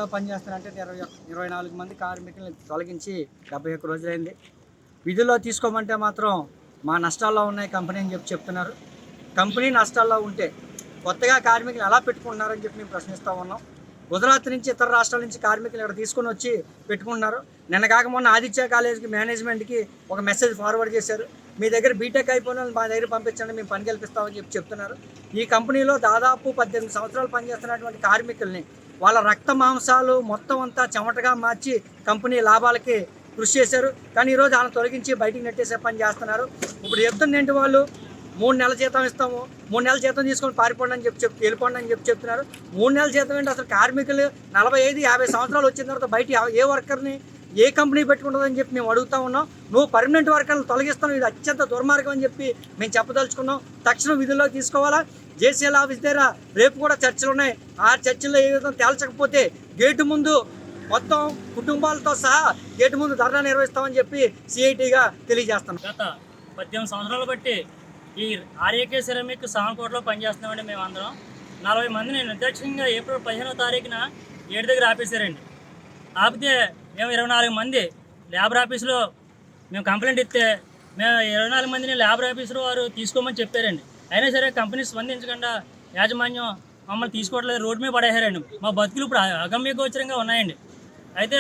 కంపెనీలో పనిచేస్తున్నారంటే 24 మంది కార్మికులను తొలగించి 71 రోజులైంది. విధుల్లో తీసుకోమంటే మాత్రం మా నష్టాల్లో ఉన్నాయి కంపెనీ అని చెప్తున్నారు. కంపెనీ నష్టాల్లో ఉంటే కొత్తగా కార్మికులు ఎలా పెట్టుకుంటున్నారని చెప్పి మేము ప్రశ్నిస్తూ ఉన్నాం. గుజరాత్ నుంచి ఇతర రాష్ట్రాల నుంచి కార్మికులు ఇక్కడ తీసుకొని వచ్చి పెట్టుకుంటున్నారు. నిన్న కాక మొన్న ఆదిత్య కాలేజీకి మేనేజ్మెంట్కి ఒక మెసేజ్ ఫార్వర్డ్ చేశారు. మీ దగ్గర బీటెక్ అయిపోయిన మా దగ్గర పంపించండి, మేము పని కల్పిస్తామని చెప్తున్నారు. ఈ కంపెనీలో దాదాపు 18 సంవత్సరాలు పనిచేస్తున్నటువంటి కార్మికుల్ని వాళ్ళ రక్త మాంసాలు మొత్తం అంతా చెమటగా మార్చి కంపెనీ లాభాలకి కృషి చేశారు. కానీ ఈరోజు ఆయన తొలగించి బయటికి నెట్టేసే పని చేస్తున్నారు. ఇప్పుడు చెప్తుంది ఏంటి, వాళ్ళు 3 నెలల జీతం ఇస్తాము, 3 నెలల జీతం తీసుకొని పారిపోండి అని వెళ్ళిపోండి అని చెప్తున్నారు. 3 నెలల జీతం ఏంటి? అసలు కార్మికులు 45-50 సంవత్సరాలు వచ్చిన తర్వాత బయట ఏ వర్కర్ని ఏ కంపెనీ పెట్టుకుంటుందని చెప్పి మేము అడుగుతా ఉన్నాం. నువ్వు పర్మనెంట్ వర్కర్లను తొలగిస్తాను, ఇది అత్యంత దుర్మార్గం అని చెప్పి మేము చెప్పదలుచుకున్నాం. తక్షణం విధుల్లో తీసుకోవాలా. జేసీఎల్ ఆఫీస్ దగ్గర రేపు కూడా చర్చలు ఉన్నాయి. ఆ చర్చల్లో ఏ విధంగా తేల్చకపోతే గేటు ముందు మొత్తం కుటుంబాలతో సహా గేటు ముందు ధర్నా నిర్వహిస్తామని చెప్పి సిఐటిగా తెలియజేస్తున్నాం. గత 18 సంవత్సరాలు బట్టి ఈ ఆర్ఏకే సిరమిక్ సామకోటలో పనిచేస్తున్నామండి. మేము అందరం 40 మందిని నిర్దాక్షిణ్యంగా ఏప్రిల్ 15వ తారీఖున 7 దగ్గర ఆపేశారండి. ఆపితే మేము 24 మంది లేబర్ ఆఫీసులో మేము కంప్లైంట్ ఇస్తే మేము 24 మందిని లేబర్ ఆఫీసులో వారు తీసుకోమని చెప్పారండి. అయినా సరే కంపెనీ స్పందించకుండా యాజమాన్యం మమ్మల్ని తీసుకోవట్లేదు, రోడ్డు మీద పడేశారండి. మా బతుకులు ఇప్పుడు అగమ్య గోచరంగా ఉన్నాయండి. అయితే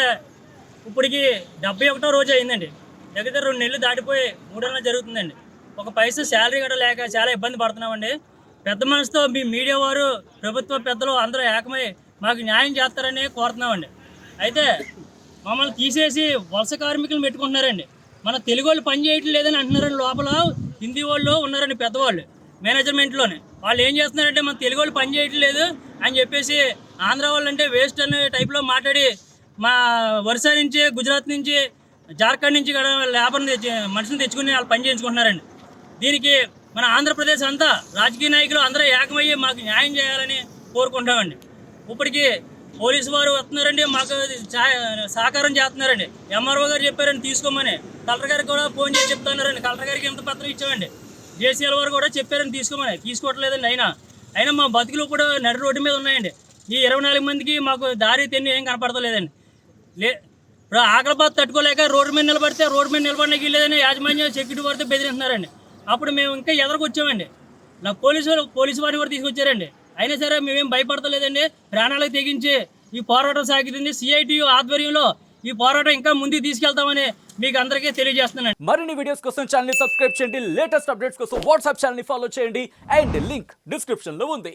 ఇప్పటికి 71వ రోజు అయిందండి. దగ్గర 2 నెలలు దాటిపోయి 3 నెలలు జరుగుతుందండి. ఒక పైసా శాలరీ కూడా లేక చాలా ఇబ్బంది పడుతున్నామండి. పెద్ద మనసుతో మీ మీడియా వారు, ప్రభుత్వ పెద్దలు అందరూ ఏకమై మాకు న్యాయం చేస్తారని కోరుతున్నామండి. అయితే మమ్మల్ని తీసేసి వలస కార్మికులు పెట్టుకుంటున్నారండి. మన తెలుగు వాళ్ళు పని చేయటం లేదని అంటున్నారండి. లోపల హిందీ వాళ్ళు ఉన్నారండి పెద్దవాళ్ళు మేనేజ్మెంట్లోనే. వాళ్ళు ఏం చేస్తున్నారంటే మన తెలుగు వాళ్ళు పని చేయటం లేదు అని చెప్పేసి ఆంధ్ర వాళ్ళు అంటే వేస్ట్ అనే టైప్లో మాట్లాడి మా ఒరిస్సా నుంచి, గుజరాత్ నుంచి, జార్ఖండ్ నుంచి కూడా లేబర్ని మనుషులు తెచ్చుకుని వాళ్ళు పని చేయించుకుంటున్నారండి. దీనికి మన ఆంధ్రప్రదేశ్ అంతా రాజకీయ నాయకులు అందరూ ఏకమయ్యి మాకు న్యాయం చేయాలని కోరుకుంటామండి. ఇప్పటికీ పోలీసు వారు వస్తున్నారండి, మాకు సహకారం చేస్తున్నారండి. ఎంఆర్ఓ గారు చెప్పారండి తీసుకోమని. కలెక్టర్ గారికి కూడా ఫోన్ చేసి చెప్తున్నారండి. కలెక్టర్ గారికి ఎంత పత్రం ఇచ్చామండి. జేసీఎల్ వారు కూడా చెప్పారని తీసుకోమని. తీసుకోవట్లేదండి. అయినా మా బతుకులు కూడా నడి రోడ్డు మీద ఉన్నాయండి. ఈ 24 మందికి మాకు దారి తెన్ని ఏం కనపడతలేదండి. ఇప్పుడు ఆకలి బాధ తట్టుకోలేక రోడ్డు మీద నిలబడితే రోడ్డు మీద నిలబడడానికి లేదని యాజమాన్యం సెక్యూరిటీ వారితో బెదిరిస్తున్నారండి. అప్పుడు మేము ఇంకా ఎదరకొచ్చామండి. నాకు పోలీసు వారిని కూడా తీసుకొచ్చారండి. అయినా సరే మేమేం భయపడతలేదండి. ప్రాణాలకు తెగించి ఈ పోరాటం సాగుతుంది. సిఐటియు ఆధ్వర్యంలో ఈ పోరాటం ఇంకా ముందుకు తీసుకెళ్తామని మీకు అందరికీ తెలియజేస్తున్నాను. మరిన్ని వీడియోస్ కోసం ఛానల్ ని సబ్స్క్రైబ్ చేయండి. లేటెస్ట్ అప్డేట్స్ కోసం వాట్సాప్ ఛానల్ ని ఫాలో చేయండి. అండ్ లింక్ డిస్క్రిప్షన్ లో ఉంది.